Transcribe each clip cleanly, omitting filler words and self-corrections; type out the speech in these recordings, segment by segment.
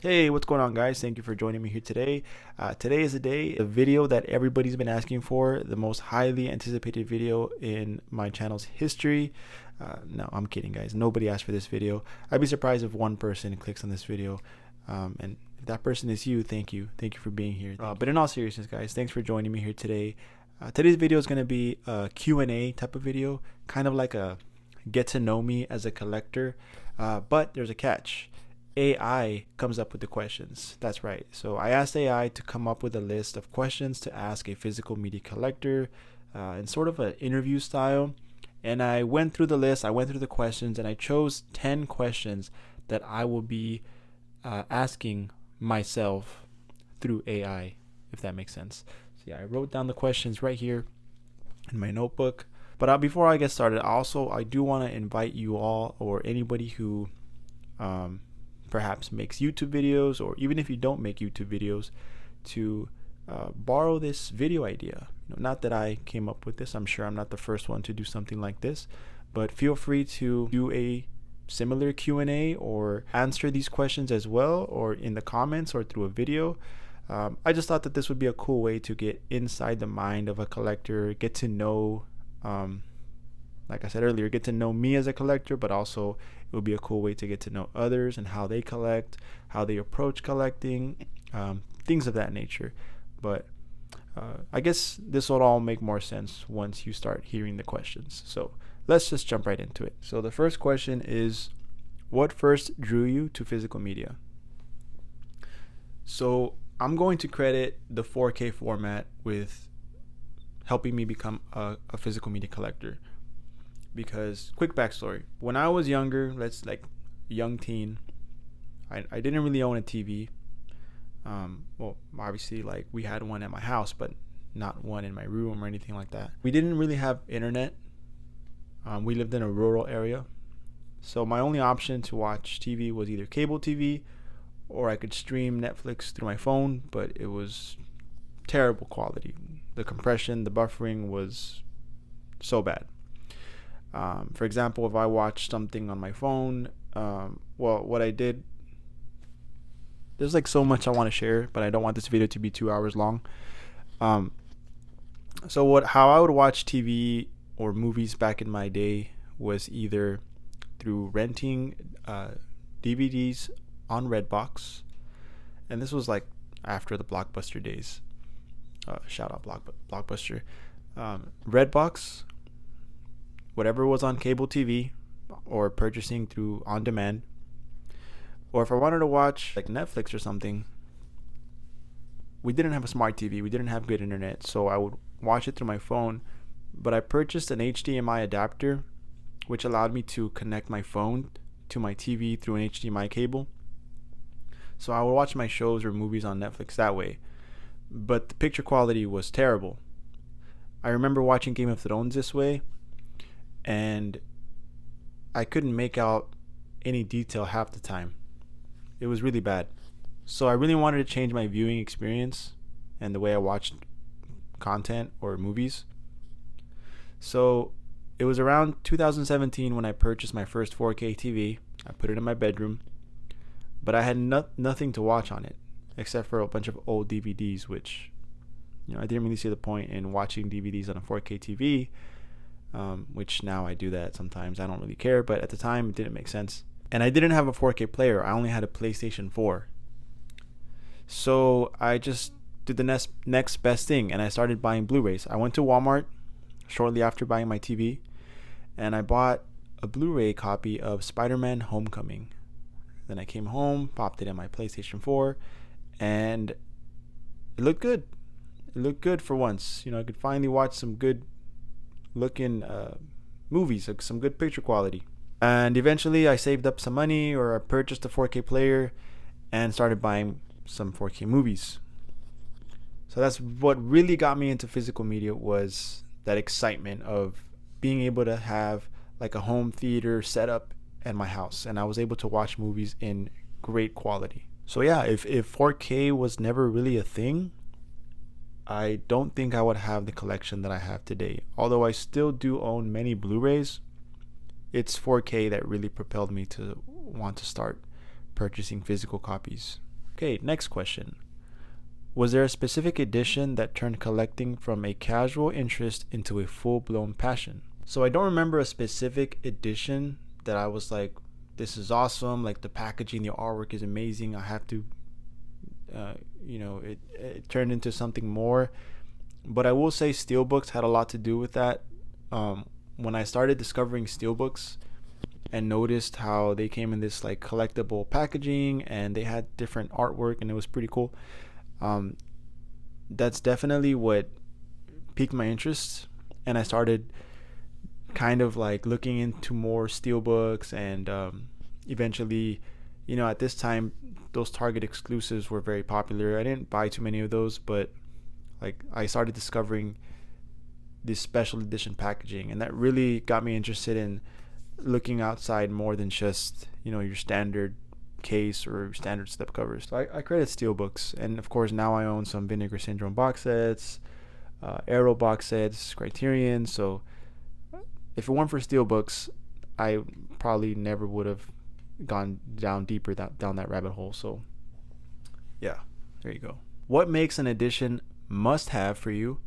Hey, what's going on, guys? Thank you for joining me here today. Today is a video that everybody's been asking for, the most highly anticipated video in my channel's history. No, I'm kidding, guys. Nobody asked for this video. I'd be surprised if one person clicks on this video. And if that person is you, thank you. Thank you for being here. But in all seriousness, guys, thanks for joining me here today. Today's video is going to be a Q&A type of video, kind of like a get to know me as a collector. But there's a catch. AI comes up with the questions. That's right. So I asked AI to come up with a list of questions to ask a physical media collector in sort of an interview style. And I went through the list, I went through the questions, and I chose 10 questions that I will be asking myself through AI, if that makes sense. So yeah, I wrote down the questions right here in my notebook. But before I get started, I do want to invite you all, or anybody who perhaps makes YouTube videos, or even if you don't make YouTube videos, to borrow this video idea. Not that I came up with this. I'm sure I'm not the first one to do something like this, but feel free to do a similar Q&A or answer these questions as well, or in the comments or through a video. I just thought that this would be a cool way to get inside the mind of a collector, get to know, like I said earlier, get to know me as a collector, but also it would be a cool way to get to know others and how they collect, how they approach collecting, things of that nature. But I guess this will all make more sense once you start hearing the questions. So let's just jump right into it. So the first question is, what first drew you to physical media? So I'm going to credit the 4K format with helping me become a physical media collector. Because, quick backstory, when I was younger, young teen, I didn't really own a TV. Well, obviously, like, we had one at my house, but not one in my room or anything like that. We didn't really have internet. We lived in a rural area. So my only option to watch TV was either cable TV, or I could stream Netflix through my phone, but it was terrible quality. The compression, the buffering was so bad. For example, if I watched something on my phone, what I did, there's like so much I want to share, but I don't want this video to be 2 hours long. How I would watch TV or movies back in my day was either through renting DVDs on Redbox, and this was like after the Blockbuster days. Shout out Blockbuster. Redbox, whatever was on cable TV, or purchasing through on demand. Or if I wanted to watch like Netflix or something, we didn't have a smart TV, we didn't have good internet, so I would watch it through my phone. But I purchased an HDMI adapter, which allowed me to connect my phone to my TV through an HDMI cable. So I would watch my shows or movies on Netflix that way. But the picture quality was terrible. I remember watching Game of Thrones this way, and I couldn't make out any detail half the time. It was really bad. So I really wanted to change my viewing experience and the way I watched content or movies. So it was around 2017 when I purchased my first 4K TV. I put it in my bedroom, but I had nothing to watch on it except for a bunch of old DVDs, which I didn't really see the point in watching DVDs on a 4K TV. Which now I do that sometimes. I don't really care, but at the time it didn't make sense. And I didn't have a 4K player. I only had a PlayStation 4. So I just did the next best thing, and I started buying Blu-rays. I went to Walmart shortly after buying my TV, and I bought a Blu-ray copy of Spider-Man Homecoming. Then I came home, popped it in my PlayStation 4, and it looked good. It looked good for once. I could finally watch some good looking movies, like some good picture quality. And eventually I saved up some money, or I purchased a 4K player and started buying some 4K movies. So that's what really got me into physical media, was that excitement of being able to have like a home theater set up at my house, and I was able to watch movies in great quality. So yeah, if 4K was never really a thing, I don't think I would have the collection that I have today. Although I still do own many Blu-rays, it's 4K that really propelled me to want to start purchasing physical copies. Okay, next question. Was there a specific edition that turned collecting from a casual interest into a full-blown passion? So I don't remember a specific edition that I was like, this is awesome, like the packaging, the artwork is amazing, I have to, it turned into something more. But I will say steelbooks had a lot to do with that. When I started discovering steelbooks and noticed how they came in this like collectible packaging and they had different artwork and it was pretty cool, that's definitely what piqued my interest, and I started kind of like looking into more steelbooks, and eventually, at this time, those Target exclusives were very popular. I didn't buy too many of those, but like I started discovering this special edition packaging, and that really got me interested in looking outside more than just your standard case or standard slipcovers. So I created steelbooks, and of course now I own some Vinegar Syndrome box sets, Arrow box sets, Criterion. So if it weren't for steelbooks, I probably never would have gone down deeper down that rabbit hole. So yeah, there you go. What makes an edition must have for you?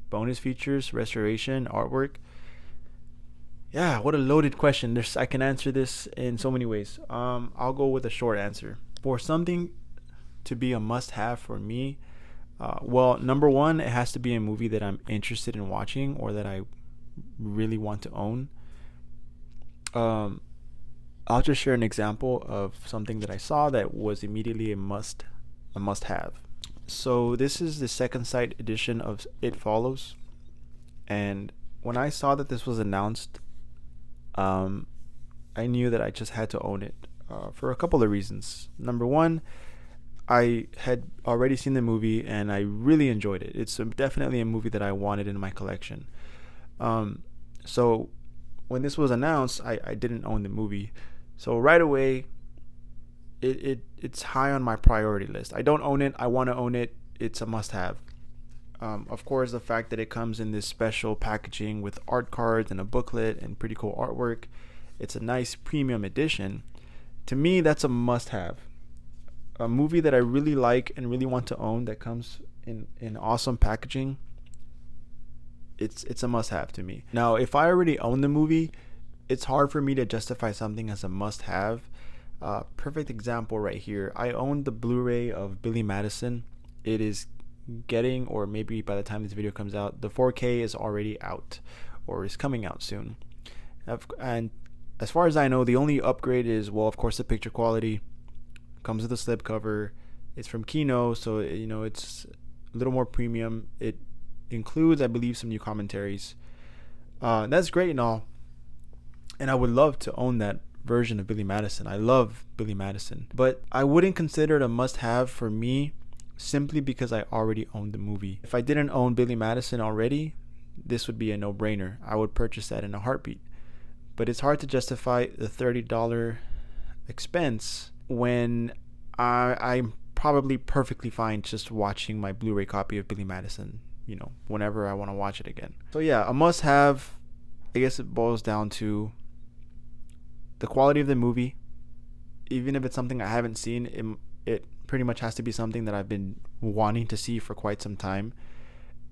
Bonus features, restoration, artwork? Yeah, what a loaded question. I can answer this in so many ways. I'll go with a short answer. For something to be a must-have for me, well, number one, it has to be a movie that I'm interested in watching or that I really want to own. I'll just share an example of something that I saw that was immediately a must-have. So this is the second sight edition of It Follows, and when I saw that this was announced, I knew that I just had to own it for a couple of reasons. Number one, I had already seen the movie and I really enjoyed it. It's definitely a movie that I wanted in my collection. So when this was announced, I didn't own the movie. So right away, it's high on my priority list. I don't own it. I want to own it. It's a must-have. Of course, the fact that it comes in this special packaging with art cards and a booklet and pretty cool artwork, it's a nice premium edition. To me, that's a must-have. A movie that I really like and really want to own that comes in awesome packaging, it's a must-have to me. Now, if I already own the movie, it's hard for me to justify something as a must-have. Perfect example right here. I own the Blu-ray of Billy Madison. It is getting, or maybe by the time this video comes out, the 4K is already out or is coming out soon. And as far as I know, the only upgrade is, well, of course, the picture quality. Comes with a slipcover. It's from Kino, so it's a little more premium. It includes, I believe, some new commentaries. That's great and all, and I would love to own that version of Billy Madison. I love Billy Madison, but I wouldn't consider it a must-have for me simply because I already owned the movie. If I didn't own Billy Madison already, this would be a no-brainer. I would purchase that in a heartbeat. But it's hard to justify the $30 expense when I'm probably perfectly fine just watching my Blu-ray copy of Billy Madison, whenever I want to watch it again. So yeah, a must-have, I guess it boils down to the quality of the movie. Even if it's something I haven't seen, it pretty much has to be something that I've been wanting to see for quite some time.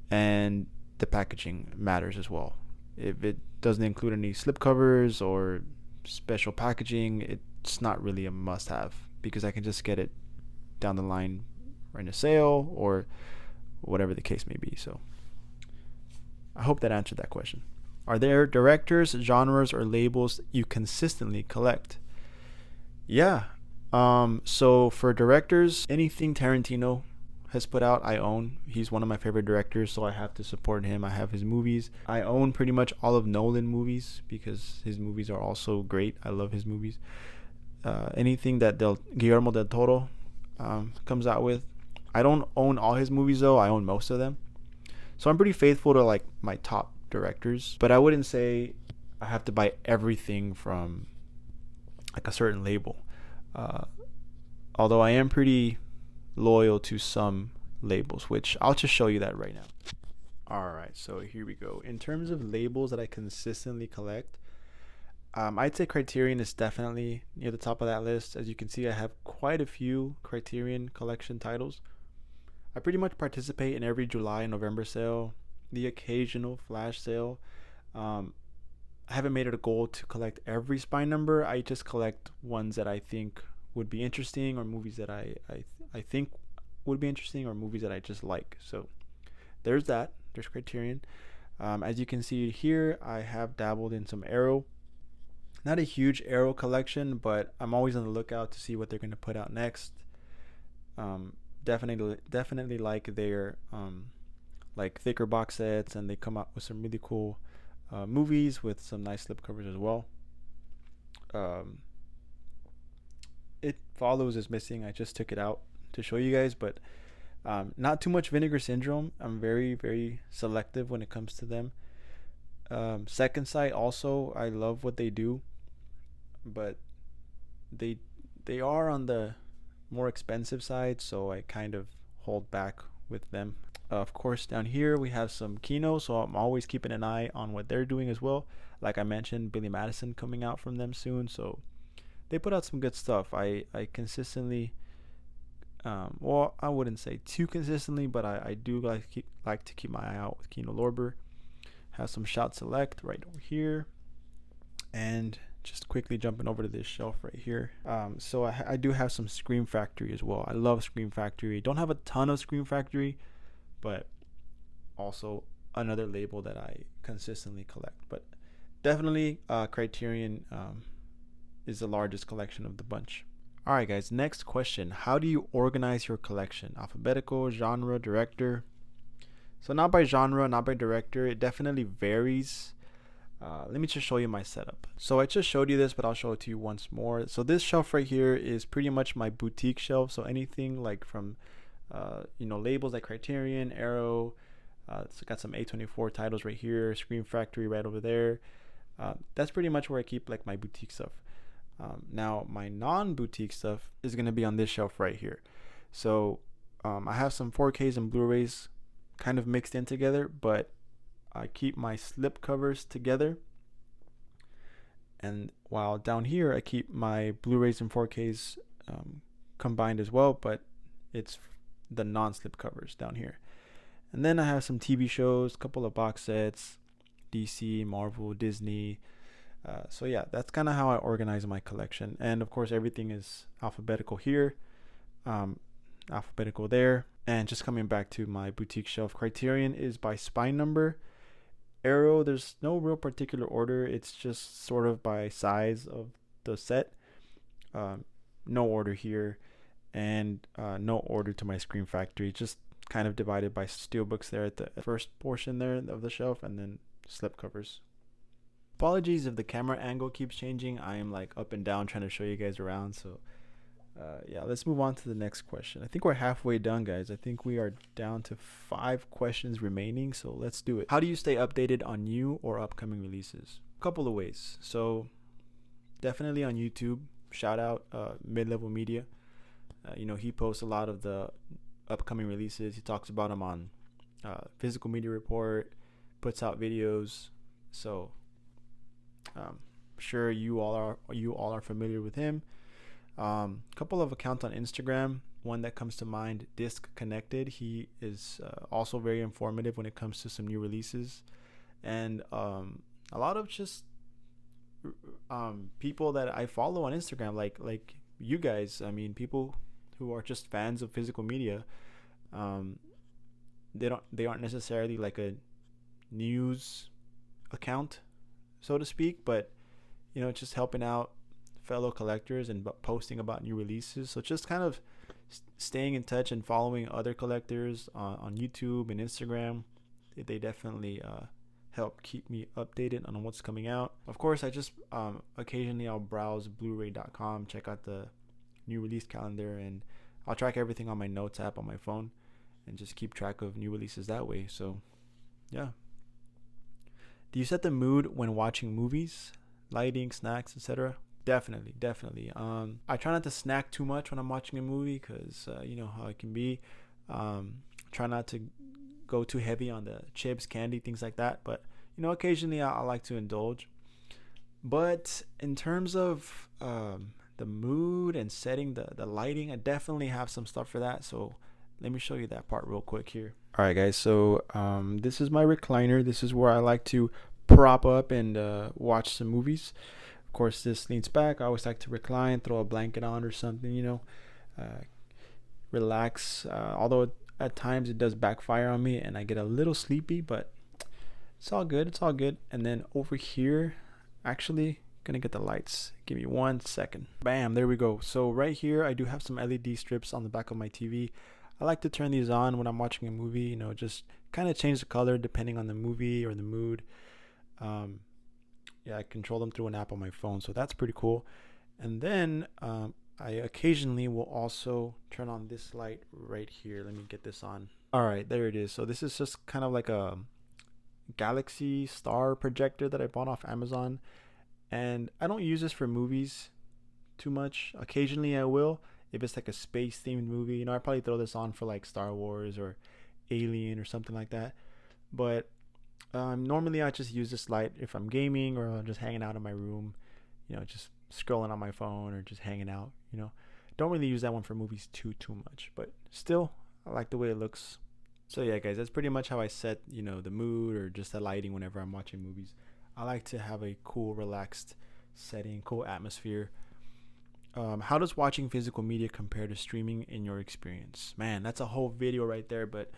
And the packaging matters as well. If it doesn't include any slipcovers or special packaging, it's not really a must-have because I can just get it down the line or in a sale or whatever the case may be. So I hope that answered that question. Are there directors, genres, or labels you consistently collect? Yeah. So for directors, anything Tarantino has put out, I own. He's one of my favorite directors, so I have to support him. I have his movies. I own pretty much all of Nolan movies because his movies are also great. I love his movies. Anything that Guillermo del Toro comes out with. I don't own all his movies though. I own most of them. So I'm pretty faithful to like my top directors, but I wouldn't say I have to buy everything from like a certain label. Although I am pretty loyal to some labels, which I'll just show you that right now. All right, so here we go. In terms of labels that I consistently collect, I'd say Criterion is definitely near the top of that list. As you can see, I have quite a few Criterion collection titles. I pretty much participate in every July and November sale, the occasional flash sale. Um, I haven't made it a goal to collect every spine number. I just collect ones that I think would be interesting, or movies that I think would be interesting, or movies that I just like. So there's that. There's Criterion. As you can see here, I have dabbled in some Arrow. Not a huge Arrow collection, but I'm always on the lookout to see what they're going to put out next. Definitely like their like thicker box sets, and they come out with some really cool movies with some nice slipcovers as well. It Follows is missing. I just took it out to show you guys, but not too much Vinegar Syndrome. I'm very selective when it comes to them. Second Sight also, I love what they do, but they are on the more expensive side, so I kind of hold back with them. Of course, down here we have some Kino, so I'm always keeping an eye on what they're doing as well. Like I mentioned, Billy Madison coming out from them soon, so they put out some good stuff. I consistently, well, I wouldn't say too consistently, but I do like to keep my eye out with Kino Lorber. Have some Shot Select right over here, and just quickly jumping over to this shelf right here. So I do have some Scream Factory as well. I love Scream Factory. Don't have a ton of Scream Factory, but also another label that I consistently collect. But definitely Criterion is the largest collection of the bunch. Alright guys, next question. How do you organize your collection? Alphabetical, genre, director? So not by genre, not by director. It definitely varies. Let me just show you my setup. So I just showed you this, but I'll show it to you once more. So this shelf right here is pretty much my boutique shelf. So anything like from labels like Criterion, Arrow, it's got some A24 titles right here, Scream Factory right over there. That's pretty much where I keep like my boutique stuff. Now my non-boutique stuff is going to be on this shelf right here. So I have some 4Ks and Blu-rays kind of mixed in together, but I keep my slip covers together. And while down here I keep my Blu-rays and 4Ks combined as well, but it's the non-slip covers down here. And then I have some TV shows, a couple of box sets, DC, Marvel, Disney. So yeah, that's kind of how I organize my collection. And of course, everything is alphabetical here, alphabetical there. And just coming back to my boutique shelf, Criterion is by spine number. Arrow, there's no real particular order. It's just sort of by size of the set. No order here, and no order to my Scream Factory. Just kind of divided by steelbooks there at the first portion there of the shelf, and then slip covers. Apologies if the camera angle keeps changing. I am like up and down trying to show you guys around. So yeah, let's move on to the next question. I think we're halfway done, guys. I think we are down to 5 questions remaining. So let's do it. How do you stay updated on new or upcoming releases? A couple of ways. So definitely on YouTube. Shout out Mid-Level Media. He posts a lot of the upcoming releases. He talks about them on Physical Media Report, puts out videos. So sure you all are familiar with him. Couple of accounts on Instagram. One that comes to mind, Disc Connected. He is also very informative when it comes to some new releases, and a lot of just people that I follow on Instagram, like you guys. I mean, people who are just fans of physical media. They aren't necessarily like a news account, so to speak, but just helping out fellow collectors and posting about new releases. So just kind of staying in touch and following other collectors on YouTube and Instagram. They definitely help keep me updated on what's coming out. Of course, I just occasionally I'll browse Blu-ray.com, check out the new release calendar, and I'll track everything on my notes app on my phone and just keep track of new releases that way. So yeah. Do you set the mood when watching movies? Lighting, snacks, etc.? Definitely. I try not to snack too much when I'm watching a movie, because you know how it can be. Try not to go too heavy on the chips, candy, things like that. But occasionally I like to indulge. But in terms of the mood and setting the lighting, I definitely have some stuff for that. So let me show you that part real quick here. All right, guys. So this is my recliner. This is where I like to prop up and watch some movies. Of course, this leans back. I always like to recline, throw a blanket on or something, relax. Although at times it does backfire on me and I get a little sleepy, but it's all good. It's all good. And then over here, actually, gonna get the lights. Give me 1 second. Bam, there we go. So right here, I do have some LED strips on the back of my TV. I like to turn these on when I'm watching a movie, just kind of change the color depending on the movie or the mood. Yeah, I control them through an app on my phone, so that's pretty cool. And then I occasionally will also turn on this light right here. Let me get this on. All right, there it is. So this is just kind of like a Galaxy Star projector that I bought off Amazon. And I don't use this for movies too much. Occasionally I will. If it's like a space themed movie, I probably throw this on for like Star Wars or Alien or something like that. But normally I just use this light if I'm gaming or just hanging out in my room, just scrolling on my phone or just hanging out. Don't really use that one for movies too much, but still I like the way it looks. So yeah, guys, that's pretty much how I set, the mood or just the lighting whenever I'm watching movies. I like to have a cool, relaxed setting, cool atmosphere. How does watching physical media compare to streaming in your experience? Man, that's a whole video right there. But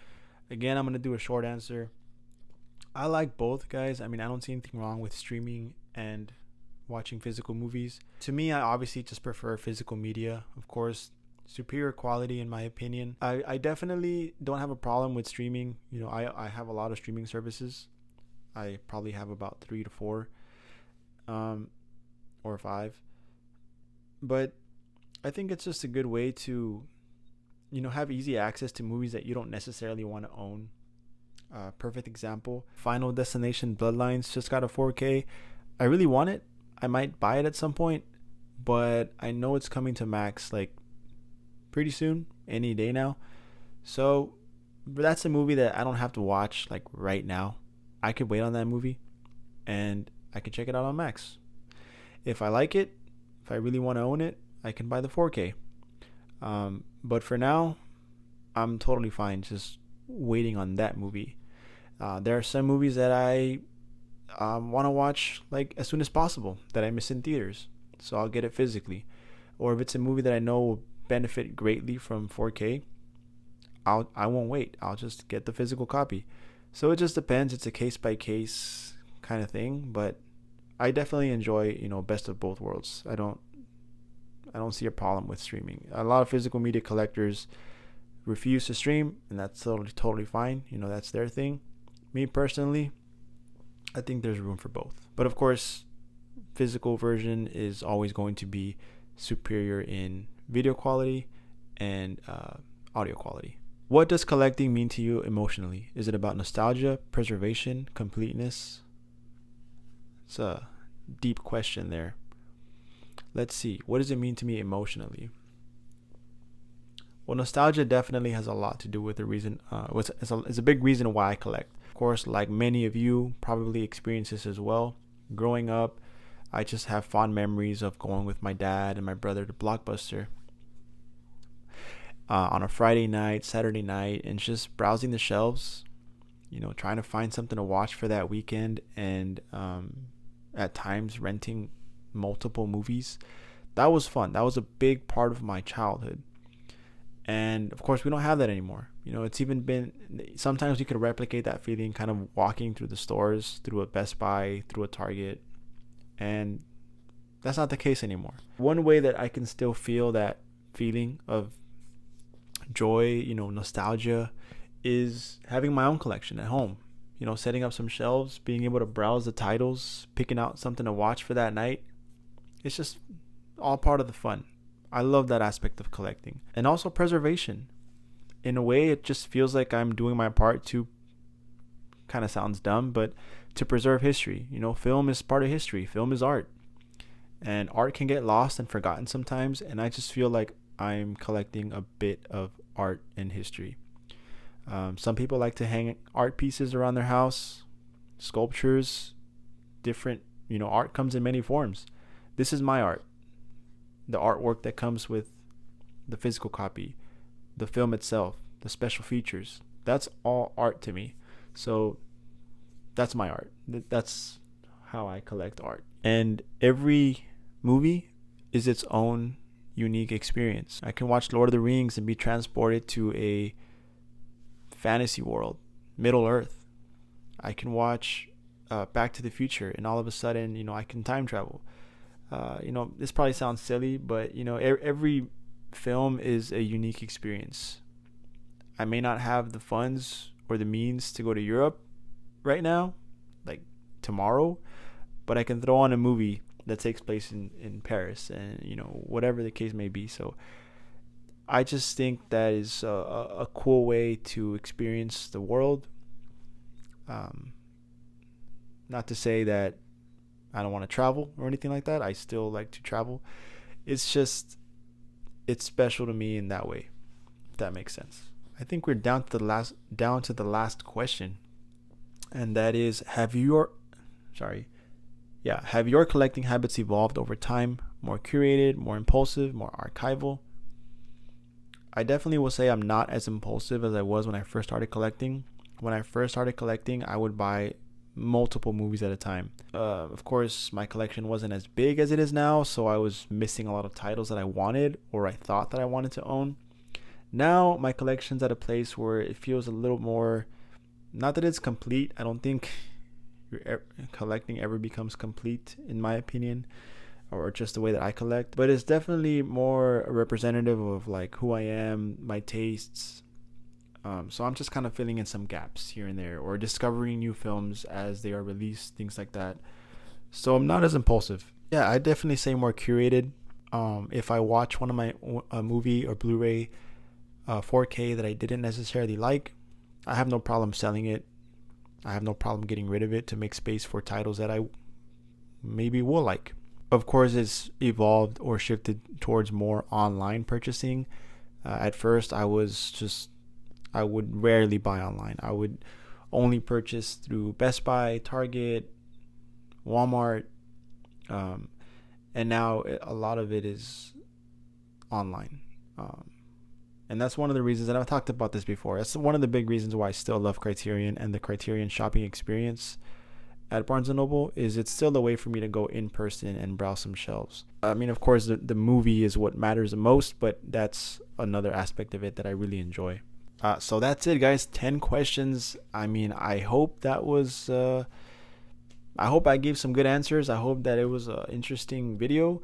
again, I'm going to do a short answer. I like both, guys. I mean, I don't see anything wrong with streaming and watching physical movies. To me, I obviously just prefer physical media. Of course, superior quality in my opinion. I definitely don't have a problem with streaming. I have a lot of streaming services. I probably have about 3 to 4 or 5. But I think it's just a good way to have easy access to movies that you don't necessarily want to own. Perfect example, Final Destination Bloodlines just got a 4K. I really want it. I might buy it at some point, but I know it's coming to Max like pretty soon, any day now. So that's a movie that I don't have to watch like right now. I could wait on that movie and I can check it out on Max. If I like it, if I really want to own it, I can buy the 4K. But for now, I'm totally fine just waiting on that movie. There are some movies that I want to watch like as soon as possible that I miss in theaters, so I'll get it physically. Or if it's a movie that I know will benefit greatly from 4K, I won't wait. I'll just get the physical copy. So it just depends. It's a case by case kind of thing, but I definitely enjoy, best of both worlds. I don't see a problem with streaming. A lot of physical media collectors refuse to stream, and that's totally fine. That's their thing. Me personally, I think there's room for both. But of course, physical version is always going to be superior in video quality and audio quality. What does collecting mean to you emotionally? Is it about nostalgia, preservation, completeness? It's a deep question there. Let's see. What does it mean to me emotionally? Well, nostalgia definitely has a lot to do with the reason. It's a big reason why I collect. Of course, like many of you, probably experience this as well. Growing up, I just have fond memories of going with my dad and my brother to Blockbuster on a Friday night, Saturday night, and just browsing the shelves, trying to find something to watch for that weekend, and at times renting multiple movies. That was fun. That was a big part of my childhood. And of course, we don't have that anymore. It's even been, sometimes you could replicate that feeling kind of walking through the stores, through a Best Buy, through a Target. And that's not the case anymore. One way that I can still feel that feeling of joy, nostalgia, is having my own collection at home. Setting up some shelves, being able to browse the titles, picking out something to watch for that night. It's just all part of the fun. I love that aspect of collecting. And also preservation. In a way, it just feels like I'm doing my part to, kind of sounds dumb, but to preserve history. Film is part of history. Film is art. And art can get lost and forgotten sometimes. And I just feel like I'm collecting a bit of art and history. Some people like to hang art pieces around their house, sculptures, different art comes in many forms. This is my art. The artwork that comes with the physical copy, the film itself, the special features. That's all art to me. So that's my art. That's how I collect art. And every movie is its own unique experience. I can watch Lord of the Rings and be transported to a fantasy world, Middle Earth. I can watch Back to the Future, and all of a sudden, I can time travel. This probably sounds silly, but every film is a unique experience. I may not have the funds or the means to go to Europe right now, like tomorrow, but I can throw on a movie that takes place in Paris, and whatever the case may be. So I just think that is a cool way to experience the world. Not to say that I don't want to travel or anything like that. I still like to travel. It's just, it's special to me in that way, if that makes sense. I think we're down to the last question, and that is, have your collecting habits evolved over time? More curated, more impulsive, more archival? I definitely will say I'm not as impulsive as I was when I first started collecting. When I first started collecting, I would buy multiple movies at a time. Of course, my collection wasn't as big as it is now, so I was missing a lot of titles that I wanted or I thought that I wanted to own. Now my collection's at a place where it feels a little more, not that it's complete. I don't think your collecting ever becomes complete, in my opinion, or just the way that I collect, but it's definitely more representative of like who I am, my tastes. So I'm just kind of filling in some gaps here and there, or discovering new films as they are released, things like that. So I'm not as impulsive. Yeah, I definitely say more curated. If I watch one of my a movie or Blu-ray 4K that I didn't necessarily like, I have no problem selling it. I have no problem getting rid of it to make space for titles that I maybe will like. Of course, it's evolved or shifted towards more online purchasing. At first, I would rarely buy online. I would only purchase through Best Buy, Target, Walmart, and now a lot of it is online. And that's one of the reasons, and I've talked about this before, that's one of the big reasons why I still love Criterion and the Criterion shopping experience at Barnes & Noble, is it's still a way for me to go in person and browse some shelves. I mean, of course, the movie is what matters the most, but that's another aspect of it that I really enjoy. So that's it, guys. 10 questions. I mean, I hope that was, I hope I gave some good answers. I hope that it was an interesting video.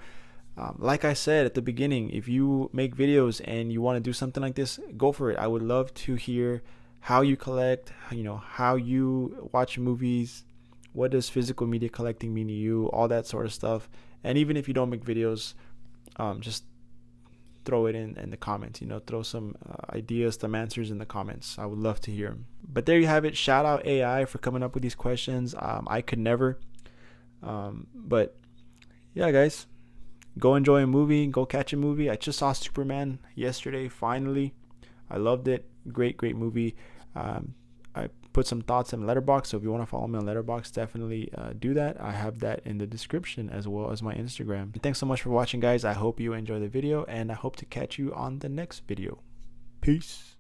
Like I said at the beginning, if you make videos and you want to do something like this, go for it. I would love to hear how you collect, how you watch movies, what does physical media collecting mean to you, all that sort of stuff. And even if you don't make videos, just throw it in the comments, throw some ideas, some answers in the comments. I would love to hear them. But there you have it. Shout out AI for coming up with these questions. I could never. But yeah, guys, go enjoy a movie. Go catch a movie. I just saw Superman yesterday, finally. I loved it. Great movie. I put some thoughts in Letterboxd, so if you want to follow me on Letterboxd, definitely do that. I have that in the description as well as my Instagram. And thanks so much for watching, guys. I hope you enjoy the video, and I hope to catch you on the next video. Peace.